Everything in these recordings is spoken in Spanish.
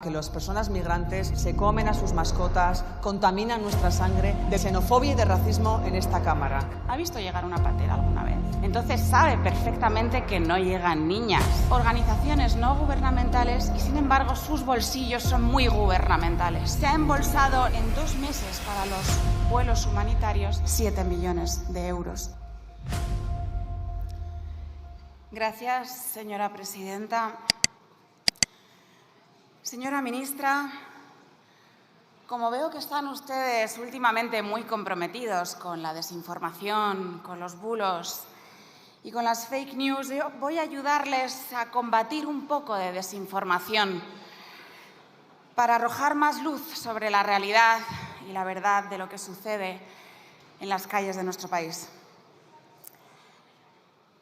Que las personas migrantes se comen a sus mascotas, contaminan nuestra sangre, de xenofobia y de racismo en esta Cámara. ¿Ha visto llegar una patera alguna vez? Entonces sabe perfectamente que no llegan niñas. Organizaciones no gubernamentales y, sin embargo, sus bolsillos son muy gubernamentales. Se ha embolsado en 2 meses para los vuelos humanitarios 7 millones de euros. Gracias, señora presidenta. Señora ministra, como veo que están ustedes últimamente muy comprometidos con la desinformación, con los bulos y con las fake news, yo voy a ayudarles a combatir un poco de desinformación para arrojar más luz sobre la realidad y la verdad de lo que sucede en las calles de nuestro país.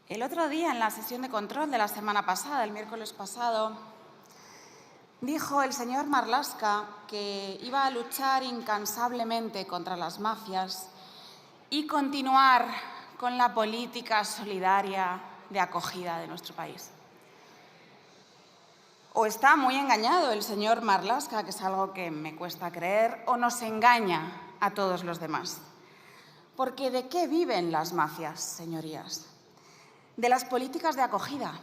El otro día, en la sesión de control de la semana pasada, el miércoles pasado, dijo el señor Marlaska que iba a luchar incansablemente contra las mafias y continuar con la política solidaria de acogida de nuestro país. O está muy engañado el señor Marlaska, que es algo que me cuesta creer, o nos engaña a todos los demás. Porque ¿de qué viven las mafias, señorías? De las políticas de acogida.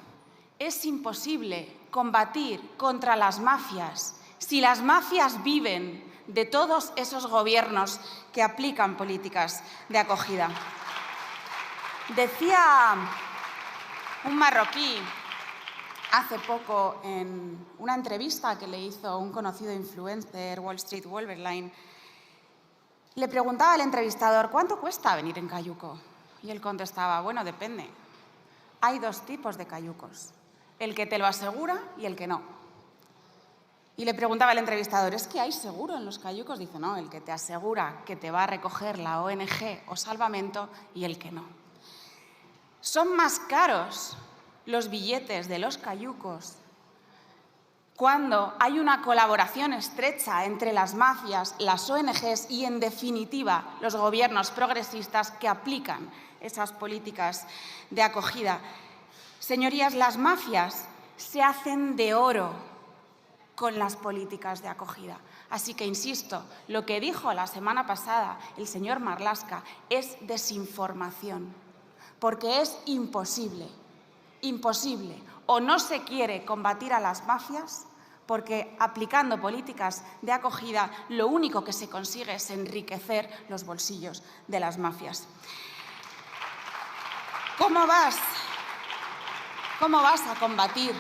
Es imposible combatir contra las mafias si las mafias viven de todos esos gobiernos que aplican políticas de acogida. Decía un marroquí hace poco en una entrevista que le hizo un conocido influencer, Wall Street Wolverine, le preguntaba al entrevistador: ¿cuánto cuesta venir en cayuco? Y él contestaba: bueno, depende. Hay 2 tipos de cayucos. El que te lo asegura y el que no. Y le preguntaba el entrevistador: ¿es que hay seguro en los cayucos? Dice: no, el que te asegura que te va a recoger la ONG o Salvamento y el que no. Son más caros los billetes de los cayucos cuando hay una colaboración estrecha entre las mafias, las ONGs y, en definitiva, los gobiernos progresistas que aplican esas políticas de acogida. Señorías, las mafias se hacen de oro con las políticas de acogida. Así que, insisto, lo que dijo la semana pasada el señor Marlaska es desinformación, porque es imposible, o no se quiere combatir a las mafias, porque aplicando políticas de acogida lo único que se consigue es enriquecer los bolsillos de las mafias. ¿Cómo vas a combatir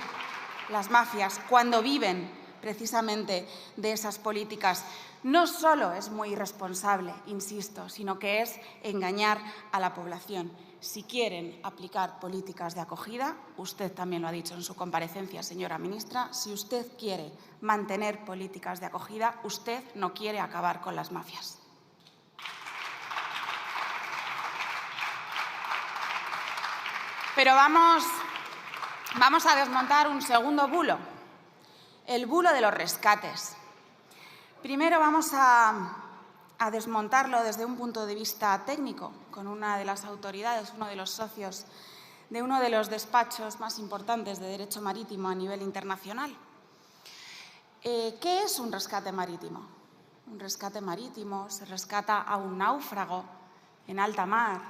las mafias cuando viven precisamente de esas políticas? No solo es muy irresponsable, insisto, sino que es engañar a la población. Si quieren aplicar políticas de acogida, usted también lo ha dicho en su comparecencia, señora ministra, si usted quiere mantener políticas de acogida, usted no quiere acabar con las mafias. Pero vamos a desmontar un segundo bulo, el bulo de los rescates. Primero vamos a desmontarlo desde un punto de vista técnico, con una de las autoridades, uno de los socios de uno de los despachos más importantes de derecho marítimo a nivel internacional. ¿Qué es un rescate marítimo? Un rescate marítimo se rescata a un náufrago en alta mar.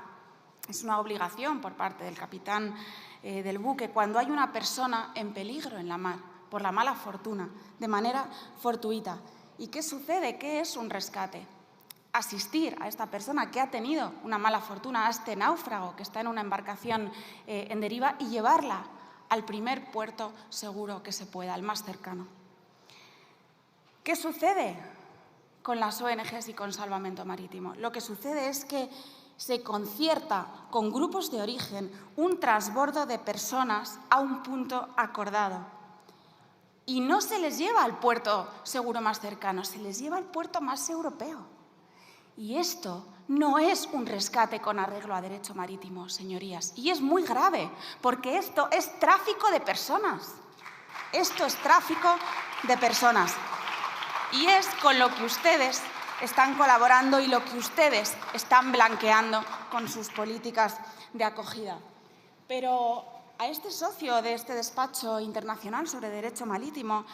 Es una obligación por parte del capitán del buque cuando hay una persona en peligro en la mar por la mala fortuna, de manera fortuita. ¿Y qué sucede? ¿Qué es un rescate? Asistir a esta persona que ha tenido una mala fortuna, a este náufrago que está en una embarcación en deriva, y llevarla al primer puerto seguro que se pueda, al más cercano. ¿Qué sucede con las ONGs y con Salvamento Marítimo? Lo que sucede es que se concierta con grupos de origen un transbordo de personas a un punto acordado. Y no se les lleva al puerto seguro más cercano, se les lleva al puerto más europeo. Y esto no es un rescate con arreglo a derecho marítimo, señorías. Y es muy grave, porque esto es tráfico de personas. Esto es tráfico de personas. Y es con lo que ustedes están colaborando y lo que ustedes están blanqueando con sus políticas de acogida. Pero a este socio de este despacho internacional sobre derecho marítimo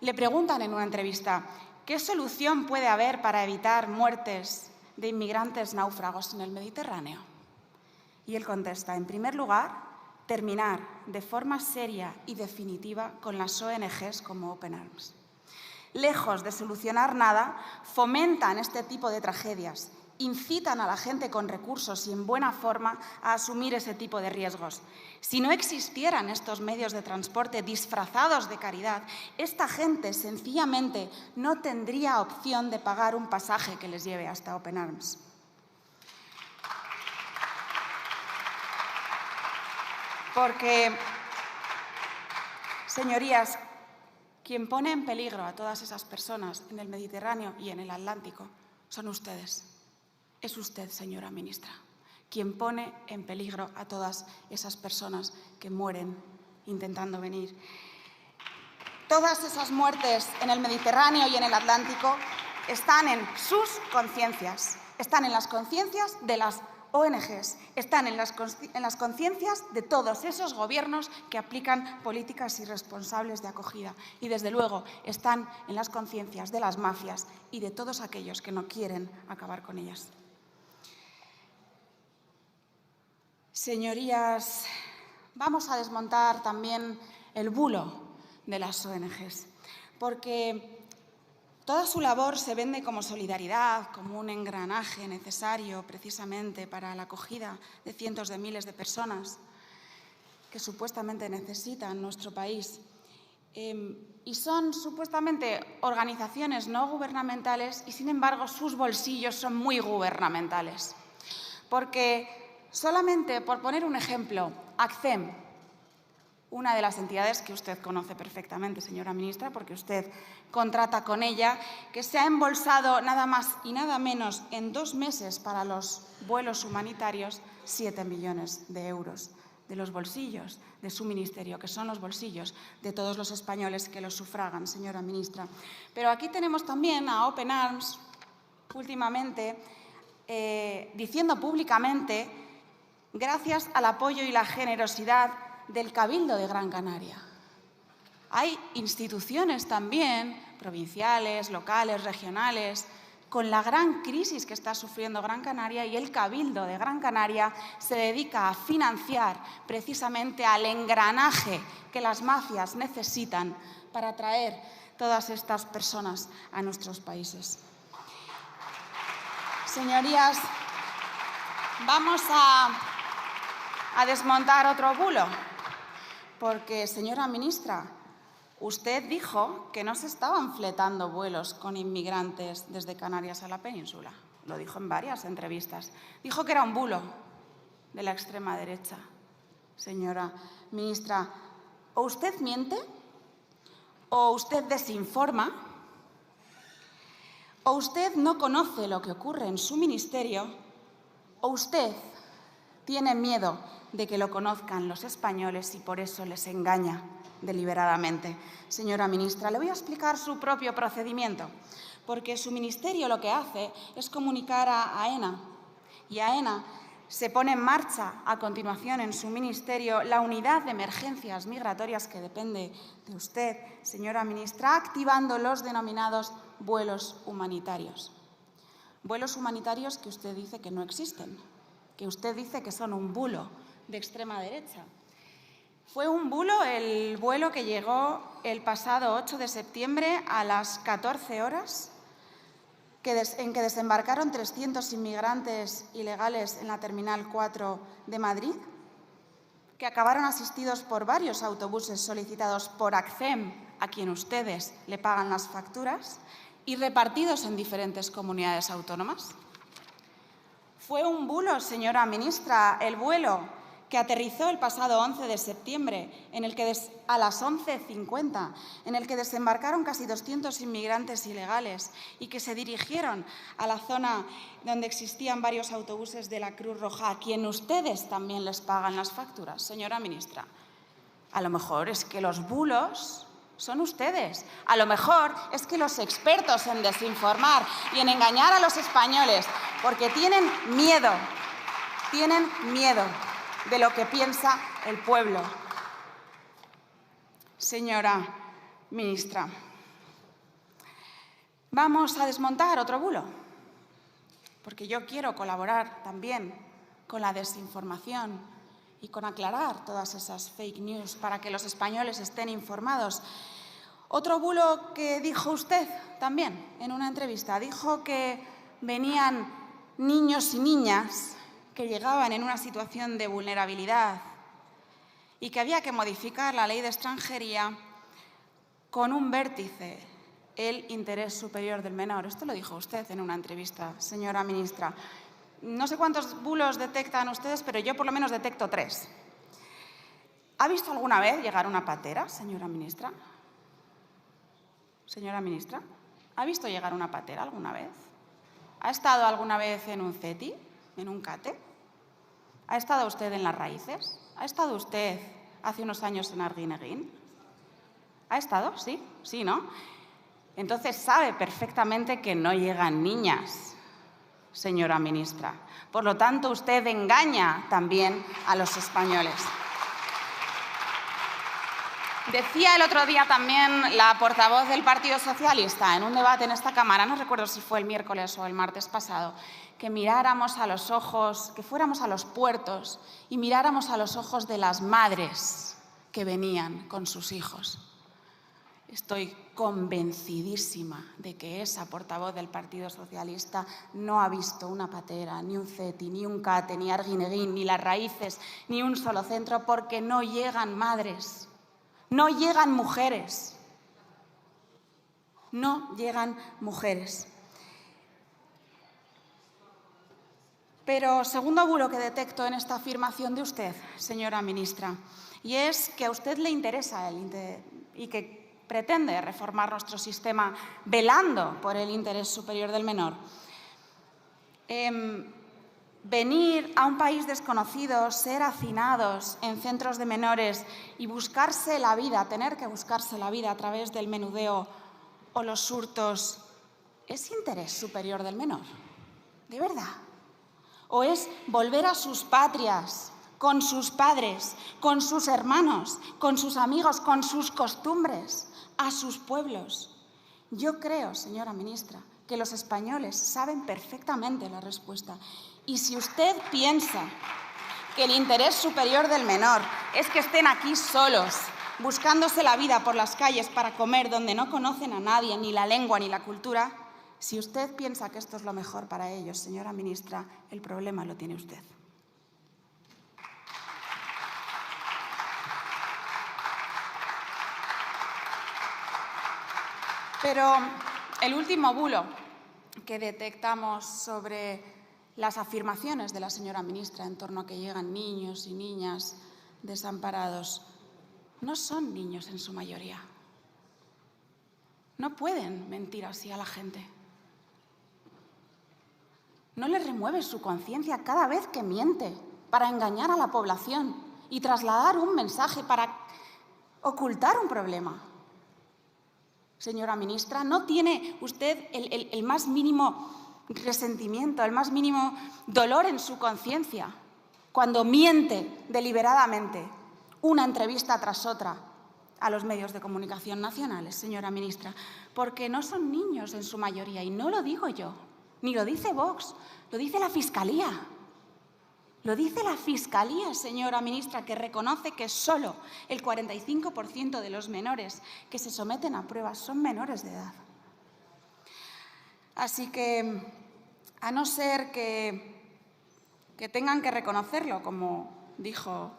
le preguntan en una entrevista, ¿qué solución puede haber para evitar muertes de inmigrantes náufragos en el Mediterráneo? Y él contesta, en primer lugar, terminar de forma seria y definitiva con las ONGs como Open Arms. Lejos de solucionar nada, fomentan este tipo de tragedias, incitan a la gente con recursos y en buena forma a asumir ese tipo de riesgos. Si no existieran estos medios de transporte disfrazados de caridad, esta gente sencillamente no tendría opción de pagar un pasaje que les lleve hasta Open Arms. Porque, señorías, quien pone en peligro a todas esas personas en el Mediterráneo y en el Atlántico son ustedes. Es usted, señora ministra, quien pone en peligro a todas esas personas que mueren intentando venir. Todas esas muertes en el Mediterráneo y en el Atlántico están en sus conciencias, están en las conciencias de las ONGs, están en las conciencias de todos esos gobiernos que aplican políticas irresponsables de acogida y, desde luego, están en las conciencias de las mafias y de todos aquellos que no quieren acabar con ellas. Señorías, vamos a desmontar también el bulo de las ONGs, porque toda su labor se vende como solidaridad, como un engranaje necesario precisamente para la acogida de cientos de miles de personas que supuestamente necesitan nuestro país. Y son supuestamente organizaciones no gubernamentales y, sin embargo, sus bolsillos son muy gubernamentales. Porque solamente, por poner un ejemplo, ACCEM, una de las entidades que usted conoce perfectamente, señora ministra, porque usted contrata con ella, que se ha embolsado nada más y nada menos en 2 meses para los vuelos humanitarios 7 millones de euros de los bolsillos de su ministerio, que son los bolsillos de todos los españoles que los sufragan, señora ministra. Pero aquí tenemos también a Open Arms, últimamente, diciendo públicamente, gracias al apoyo y la generosidad del Cabildo de Gran Canaria. Hay instituciones también, provinciales, locales, regionales, con la gran crisis que está sufriendo Gran Canaria, y el Cabildo de Gran Canaria se dedica a financiar precisamente al engranaje que las mafias necesitan para traer todas estas personas a nuestros países. Señorías, vamos a desmontar otro bulo, porque, señora ministra, usted dijo que no se estaban fletando vuelos con inmigrantes desde Canarias a la península. Lo dijo en varias entrevistas. Dijo que era un bulo de la extrema derecha. Señora ministra, o usted miente, o usted desinforma, o usted no conoce lo que ocurre en su ministerio, o usted tiene miedo de que lo conozcan los españoles y por eso les engaña deliberadamente. Señora ministra, le voy a explicar su propio procedimiento, porque su ministerio lo que hace es comunicar a AENA, y AENA se pone en marcha a continuación en su ministerio la unidad de emergencias migratorias que depende de usted, señora ministra, activando los denominados vuelos humanitarios. Vuelos humanitarios que usted dice que no existen, que usted dice que son un bulo de extrema derecha. Fue un bulo el vuelo que llegó el pasado 8 de septiembre a las 14 horas, en que desembarcaron 300 inmigrantes ilegales en la Terminal 4 de Madrid, que acabaron asistidos por varios autobuses solicitados por ACCEM, a quien ustedes le pagan las facturas, y repartidos en diferentes comunidades autónomas. Fue un bulo, señora ministra, el vuelo que aterrizó el pasado 11 de septiembre, en el que a las 11:50, en el que desembarcaron casi 200 inmigrantes ilegales y que se dirigieron a la zona donde existían varios autobuses de la Cruz Roja, a quien ustedes también les pagan las facturas. Señora ministra, a lo mejor es que los bulos son ustedes. A lo mejor es que los expertos en desinformar y en engañar a los españoles, porque tienen miedo de lo que piensa el pueblo. Señora ministra, Vamos a desmontar otro bulo, porque yo quiero colaborar también con la desinformación y con aclarar todas esas fake news para que los españoles estén informados. Otro bulo que dijo usted también en una entrevista, dijo que venían niños y niñas que llegaban en una situación de vulnerabilidad y que había que modificar la ley de extranjería con un vértice, el interés superior del menor. Esto lo dijo usted en una entrevista, señora ministra. No sé cuántos bulos detectan ustedes, pero yo por lo menos detecto 3. ¿Ha visto alguna vez llegar una patera, señora ministra? Señora ministra, ¿ha visto llegar una patera alguna vez? ¿Ha estado alguna vez en un CETI, en un CATE? ¿Ha estado usted en Las Raíces? ¿Ha estado usted hace unos años en Arguineguín? ¿Ha estado? Sí, sí, ¿no? Entonces sabe perfectamente que no llegan niñas, señora ministra. Por lo tanto, usted engaña también a los españoles. Decía el otro día también la portavoz del Partido Socialista en un debate en esta Cámara, no recuerdo si fue el miércoles o el martes pasado, que miráramos a los ojos, que fuéramos a los puertos y miráramos a los ojos de las madres que venían con sus hijos. Estoy convencidísima de que esa portavoz del Partido Socialista no ha visto una patera, ni un CETI, ni un CATE, ni Arguineguín, ni Las Raíces, ni un solo centro, porque no llegan madres. No llegan mujeres. No llegan mujeres. Pero segundo bulo que detecto en esta afirmación de usted, señora ministra, y es que a usted le interesa y que pretende reformar nuestro sistema velando por el interés superior del menor. Venir a un país desconocido, ser hacinados en centros de menores y buscarse la vida, tener que buscarse la vida a través del menudeo o los hurtos, ¿es interés superior del menor? ¿De verdad? ¿O es volver a sus patrias, con sus padres, con sus hermanos, con sus amigos, con sus costumbres, a sus pueblos? Yo creo, señora ministra, que los españoles saben perfectamente la respuesta. Y si usted piensa que el interés superior del menor es que estén aquí solos, buscándose la vida por las calles para comer donde no conocen a nadie, ni la lengua ni la cultura, si usted piensa que esto es lo mejor para ellos, señora ministra, el problema lo tiene usted. Pero el último bulo que detectamos sobre las afirmaciones de la señora ministra en torno a que llegan niños y niñas desamparados, no son niños en su mayoría. No pueden mentir así a la gente. No le remueve su conciencia cada vez que miente para engañar a la población y trasladar un mensaje para ocultar un problema. Señora ministra, ¿no tiene usted el más mínimo resentimiento, el más mínimo dolor en su conciencia cuando miente deliberadamente una entrevista tras otra a los medios de comunicación nacionales, señora ministra? Porque no son niños en su mayoría, y no lo digo yo, ni lo dice Vox, lo dice la Fiscalía. Lo dice la Fiscalía, señora ministra, que reconoce que solo el 45% de los menores que se someten a pruebas son menores de edad. Así que, a no ser que tengan que reconocerlo, como dijo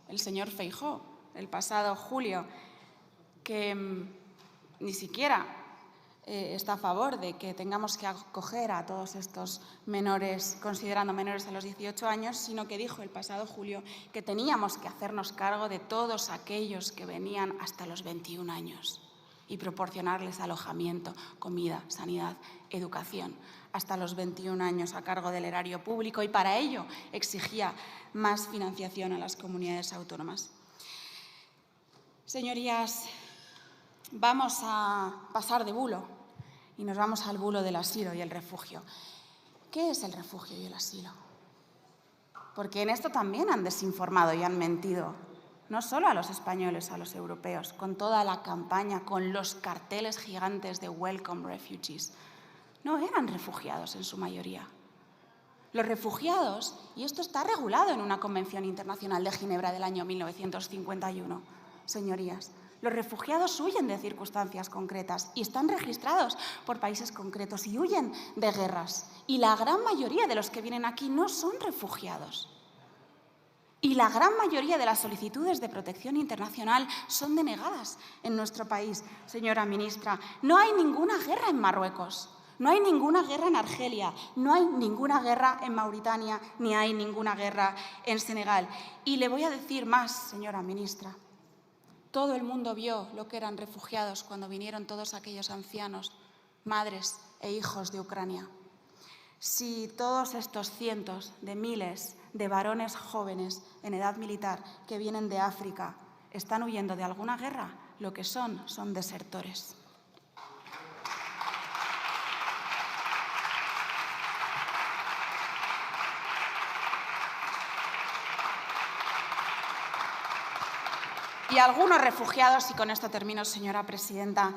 el señor Feijóo el pasado julio, que ni siquiera está a favor de que tengamos que acoger a todos estos menores, considerando menores a los 18 años, sino que dijo el pasado julio que teníamos que hacernos cargo de todos aquellos que venían hasta los 21 años y proporcionarles alojamiento, comida, sanidad, educación, hasta los 21 años a cargo del erario público, y para ello exigía más financiación a las comunidades autónomas. Señorías, vamos a pasar de bulo y nos vamos al bulo del asilo y el refugio. ¿Qué es el refugio y el asilo? Porque en esto también han desinformado y han mentido no solo a los españoles, a los europeos, con toda la campaña, con los carteles gigantes de Welcome Refugees, no eran refugiados en su mayoría. Los refugiados, y esto está regulado en una Convención Internacional de Ginebra del año 1951, señorías, los refugiados huyen de circunstancias concretas y están registrados por países concretos y huyen de guerras. Y la gran mayoría de los que vienen aquí no son refugiados. Y la gran mayoría de las solicitudes de protección internacional son denegadas en nuestro país, señora ministra. No hay ninguna guerra en Marruecos, no hay ninguna guerra en Argelia, no hay ninguna guerra en Mauritania, ni hay ninguna guerra en Senegal. Y le voy a decir más, señora ministra. Todo el mundo vio lo que eran refugiados cuando vinieron todos aquellos ancianos, madres e hijos de Ucrania. Si todos estos cientos de miles de varones jóvenes en edad militar que vienen de África están huyendo de alguna guerra, lo que son desertores. Y algunos refugiados, y con esto termino, señora presidenta,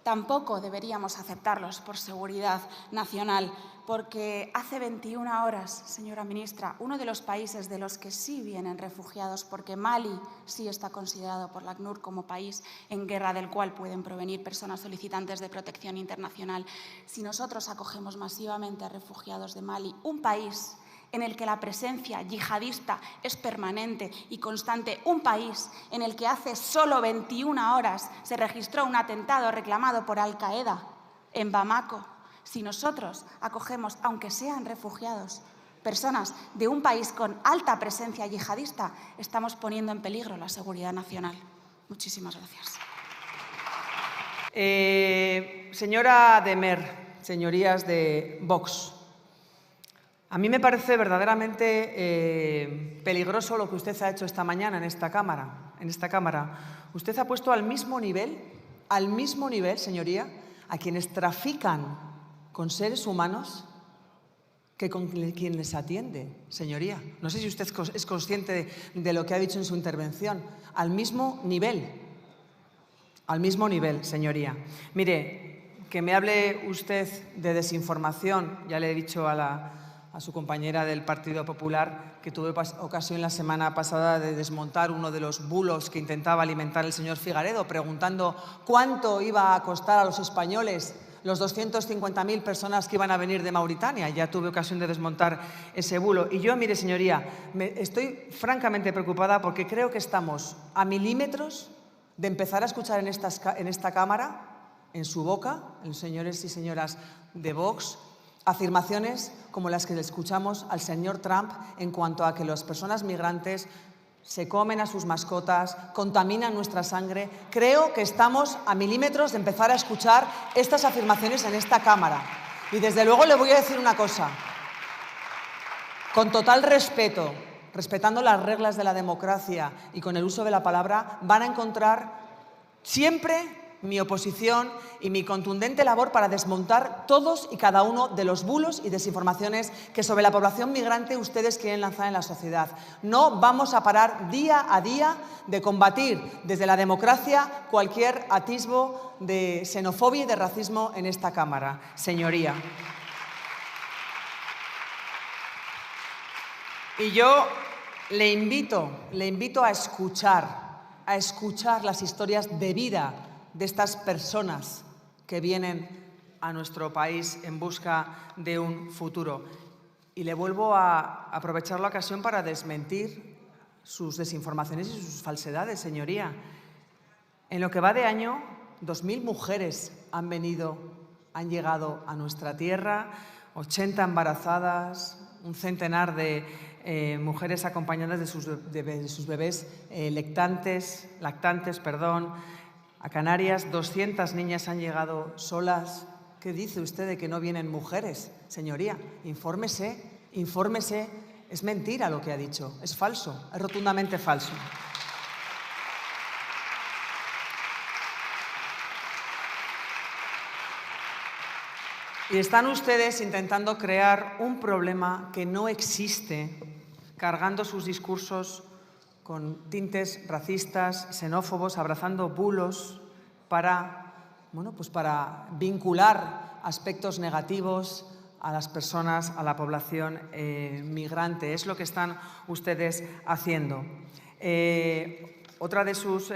tampoco deberíamos aceptarlos por seguridad nacional, porque hace 21 horas, señora ministra, uno de los países de los que sí vienen refugiados, porque Mali sí está considerado por la ACNUR como país en guerra del cual pueden provenir personas solicitantes de protección internacional, si nosotros acogemos masivamente a refugiados de Mali, un país en el que la presencia yihadista es permanente y constante, un país en el que hace solo 21 horas se registró un atentado reclamado por Al-Qaeda en Bamako, si nosotros acogemos, aunque sean refugiados, personas de un país con alta presencia yihadista, estamos poniendo en peligro la seguridad nacional. Muchísimas gracias. Señora de Mer, señorías de Vox, a mí me parece verdaderamente peligroso lo que usted ha hecho esta mañana en esta Cámara. Usted ha puesto al mismo nivel, señoría, a quienes trafican con seres humanos que con quien les atiende, señoría. No sé si usted es consciente de lo que ha dicho en su intervención. Al mismo nivel, señoría. Mire, que me hable usted de desinformación, ya le he dicho a su compañera del Partido Popular que tuve ocasión la semana pasada de desmontar uno de los bulos que intentaba alimentar el señor Figaredo, preguntando cuánto iba a costar a los españoles los 250.000 personas que iban a venir de Mauritania. Ya tuve ocasión de desmontar ese bulo. Y yo, mire, señoría, estoy francamente preocupada porque creo que estamos a milímetros de empezar a escuchar en esta Cámara, en su boca, en los señores y señoras de Vox, afirmaciones como las que le escuchamos al señor Trump en cuanto a que las personas migrantes se comen a sus mascotas, contaminan nuestra sangre. Creo que estamos a milímetros de empezar a escuchar estas afirmaciones en esta Cámara. Y desde luego le voy a decir una cosa, con total respeto, respetando las reglas de la democracia y con el uso de la palabra, van a encontrar siempre mi oposición y mi contundente labor para desmontar todos y cada uno de los bulos y desinformaciones que sobre la población migrante ustedes quieren lanzar en la sociedad. No vamos a parar día a día de combatir desde la democracia cualquier atisbo de xenofobia y de racismo en esta Cámara, señoría. Y yo le invito a escuchar las historias de vida de estas personas que vienen a nuestro país en busca de un futuro. Y le vuelvo a aprovechar la ocasión para desmentir sus desinformaciones y sus falsedades, señoría. En lo que va de año, 2.000 mujeres han llegado a nuestra tierra, 80 embarazadas, un centenar de mujeres acompañadas de sus bebés lactantes. A Canarias, 200 niñas han llegado solas. ¿Qué dice usted de que no vienen mujeres, señoría? Infórmese. Es mentira lo que ha dicho. Es falso, es rotundamente falso. Y están ustedes intentando crear un problema que no existe, cargando sus discursos con tintes racistas, xenófobos, abrazando bulos para vincular aspectos negativos a las personas, a la población migrante. Es lo que están ustedes haciendo. Otra de sus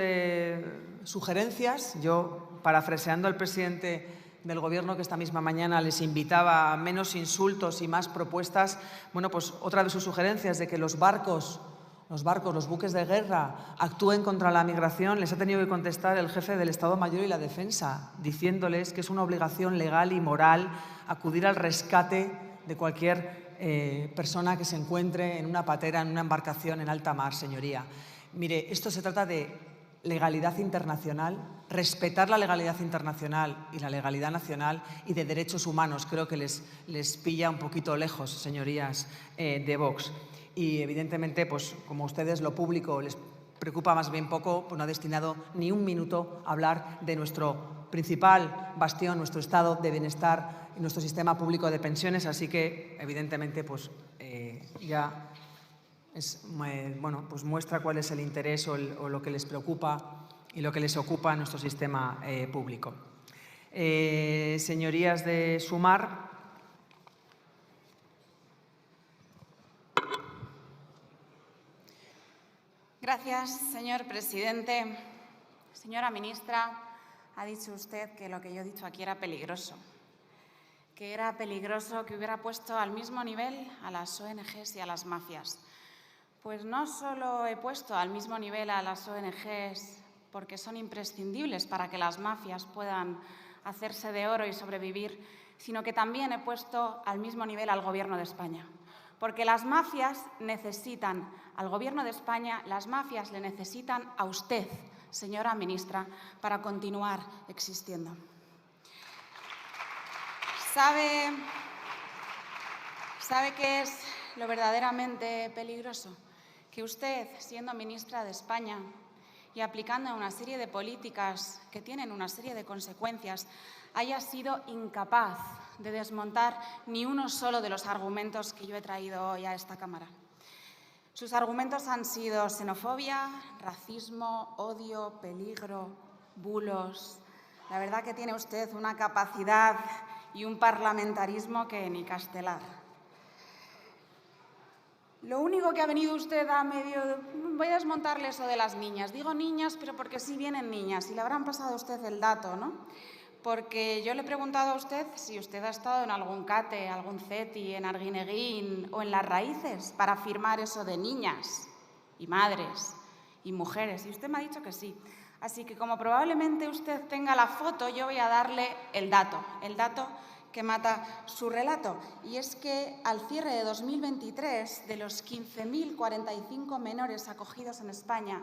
sugerencias, yo parafraseando al presidente del Gobierno, que esta misma mañana les invitaba a menos insultos y más propuestas, pues otra de sus sugerencias de que los buques de guerra actúen contra la migración, les ha tenido que contestar el jefe del Estado Mayor y la Defensa, diciéndoles que es una obligación legal y moral acudir al rescate de cualquier persona que se encuentre en una patera, en una embarcación en alta mar, señoría. Mire, esto se trata de legalidad internacional, respetar la legalidad internacional y la legalidad nacional y de derechos humanos. Creo que les pilla un poquito lejos, señorías de Vox. Y, evidentemente, pues como a ustedes lo público les preocupa más bien poco, pues no ha destinado ni un minuto a hablar de nuestro principal bastión, nuestro estado de bienestar y nuestro sistema público de pensiones. Así que, evidentemente, pues ya pues muestra cuál es el interés o lo que les preocupa y lo que les ocupa en nuestro sistema público. Señorías de Sumar. Gracias, señor presidente. Señora ministra, ha dicho usted que lo que yo he dicho aquí era peligroso. Que era peligroso que hubiera puesto al mismo nivel a las ONGs y a las mafias. Pues no solo he puesto al mismo nivel a las ONGs porque son imprescindibles para que las mafias puedan hacerse de oro y sobrevivir, sino que también he puesto al mismo nivel al Gobierno de España. Porque las mafias necesitan al Gobierno de España, las mafias le necesitan a usted, señora ministra, para continuar existiendo. ¿Sabe qué es lo verdaderamente peligroso? Que usted, siendo ministra de España y aplicando una serie de políticas que tienen una serie de consecuencias, haya sido incapaz de desmontar ni uno solo de los argumentos que yo he traído hoy a esta Cámara. Sus argumentos han sido xenofobia, racismo, odio, peligro, bulos. La verdad que tiene usted una capacidad y un parlamentarismo que ni castelar. Lo único que ha venido usted a medio... Voy a desmontarle eso de las niñas. Digo niñas, pero porque sí vienen niñas. Y le habrán pasado a usted el dato, ¿no? Porque yo le he preguntado a usted si usted ha estado en algún CATE, algún CETI, en Arguineguín o en Las Raíces para firmar eso de niñas y madres y mujeres. Y usted me ha dicho que sí. Así que como probablemente usted tenga la foto, yo voy a darle el dato que mata su relato. Y es que al cierre de 2023, de los 15.045 menores acogidos en España,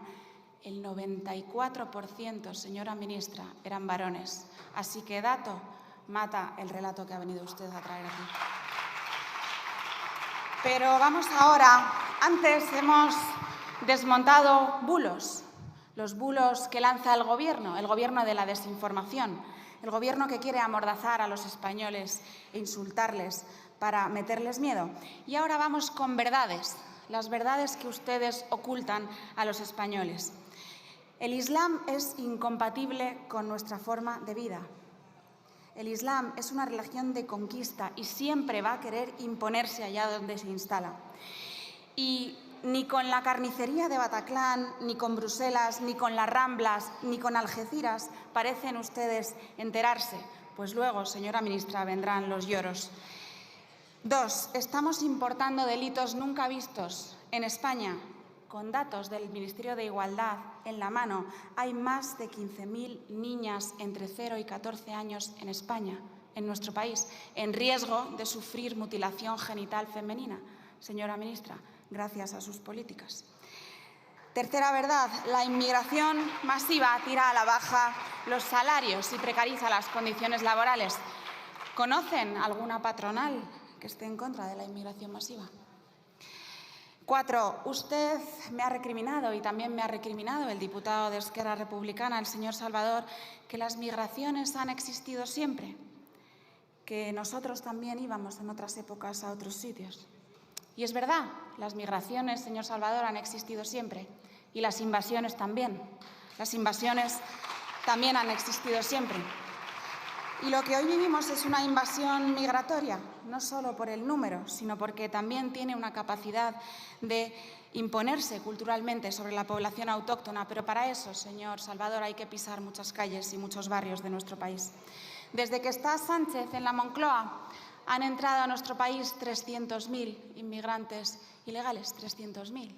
el 94%, señora ministra, eran varones. Así que dato mata el relato que ha venido usted a traer aquí. Pero vamos ahora. Antes hemos desmontado bulos, los bulos que lanza el Gobierno de la desinformación, el Gobierno que quiere amordazar a los españoles e insultarles para meterles miedo. Y ahora vamos con verdades, las verdades que ustedes ocultan a los españoles. El Islam es incompatible con nuestra forma de vida. El Islam es una religión de conquista y siempre va a querer imponerse allá donde se instala. Y ni con la carnicería de Bataclan, ni con Bruselas, ni con las Ramblas, ni con Algeciras parecen ustedes enterarse. Pues luego, señora ministra, vendrán los lloros. 2. Estamos importando delitos nunca vistos en España. Con datos del Ministerio de Igualdad en la mano, hay más de 15.000 niñas entre 0 y 14 años en España, en nuestro país, en riesgo de sufrir mutilación genital femenina. Señora ministra, gracias a sus políticas. Tercera verdad, la inmigración masiva tira a la baja los salarios y precariza las condiciones laborales. ¿Conocen alguna patronal que esté en contra de la inmigración masiva? 4. Usted me ha recriminado, y también me ha recriminado el diputado de Esquerra Republicana, el señor Salvador, que las migraciones han existido siempre, que nosotros también íbamos en otras épocas a otros sitios. Y es verdad, las migraciones, señor Salvador, han existido siempre. Y las invasiones también. Las invasiones también han existido siempre. Y lo que hoy vivimos es una invasión migratoria, no solo por el número, sino porque también tiene una capacidad de imponerse culturalmente sobre la población autóctona. Pero para eso, señor Salvador, hay que pisar muchas calles y muchos barrios de nuestro país. Desde que está Sánchez en la Moncloa, han entrado a nuestro país 300.000 inmigrantes ilegales, 300.000.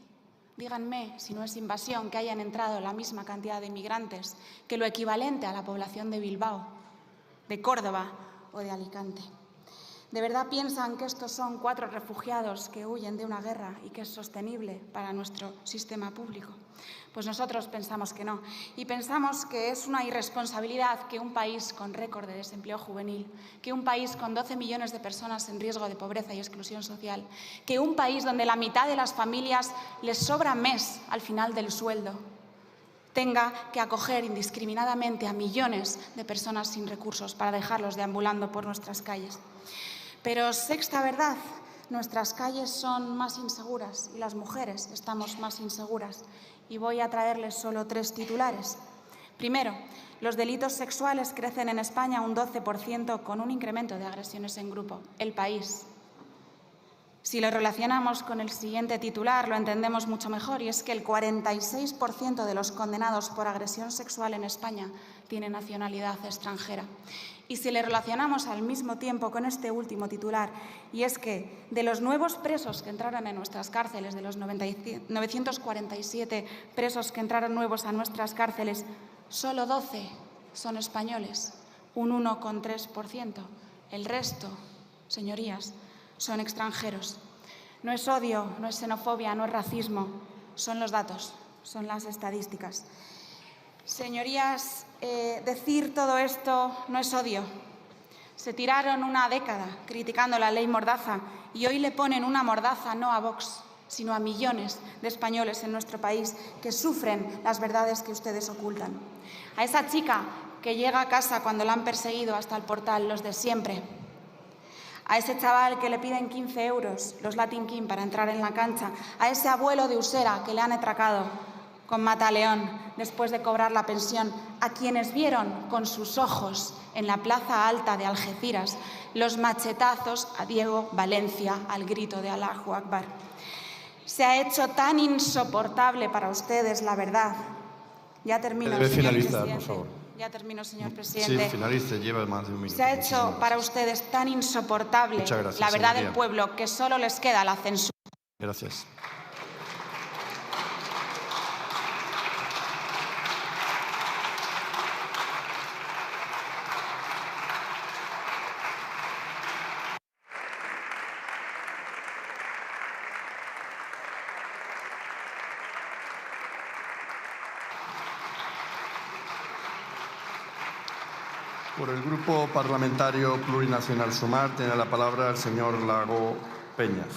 Díganme si no es invasión que hayan entrado la misma cantidad de inmigrantes que lo equivalente a la población de Bilbao, de Córdoba o de Alicante. ¿De verdad piensan que estos son 4 refugiados que huyen de una guerra y que es sostenible para nuestro sistema público? Pues nosotros pensamos que no. Y pensamos que es una irresponsabilidad que un país con récord de desempleo juvenil, que un país con 12 millones de personas en riesgo de pobreza y exclusión social, que un país donde la mitad de las familias les sobra mes al final del sueldo, tenga que acoger indiscriminadamente a millones de personas sin recursos para dejarlos deambulando por nuestras calles. Pero sexta verdad, nuestras calles son más inseguras y las mujeres estamos más inseguras. Y voy a traerles solo 3 titulares. Primero, los delitos sexuales crecen en España un 12% con un incremento de agresiones en grupo. El País. Si lo relacionamos con el siguiente titular, lo entendemos mucho mejor, y es que el 46% de los condenados por agresión sexual en España tiene nacionalidad extranjera. Y si le relacionamos al mismo tiempo con este último titular, y es que de los nuevos presos que entraron en nuestras cárceles, de los 947 presos que entraron nuevos a nuestras cárceles, solo 12 son españoles, un 1,3%. El resto, señorías, son extranjeros. No es odio, no es xenofobia, no es racismo, son los datos, son las estadísticas. Señorías, decir todo esto no es odio. Se tiraron una década criticando la ley Mordaza y hoy le ponen una mordaza no a Vox, sino a millones de españoles en nuestro país que sufren las verdades que ustedes ocultan. A esa chica que llega a casa cuando la han perseguido hasta el portal, los de siempre. A ese chaval que le piden 15 euros, los Latin King, para entrar en la cancha. A ese abuelo de Usera que le han atracado con Mataleón después de cobrar la pensión. A quienes vieron con sus ojos en la Plaza Alta de Algeciras los machetazos a Diego Valencia al grito de Allahu Akbar. Se ha hecho tan insoportable para ustedes la verdad. Ya termino, debe señor finalizar, presidente. por favor. Ya termino, señor presidente. Sí, finalice, lleva más de un minuto. Se ha hecho para ustedes tan insoportable la verdad del pueblo que solo les queda la censura. Gracias. Por el Grupo Parlamentario Plurinacional Sumar tiene la palabra el señor Lago Peñas.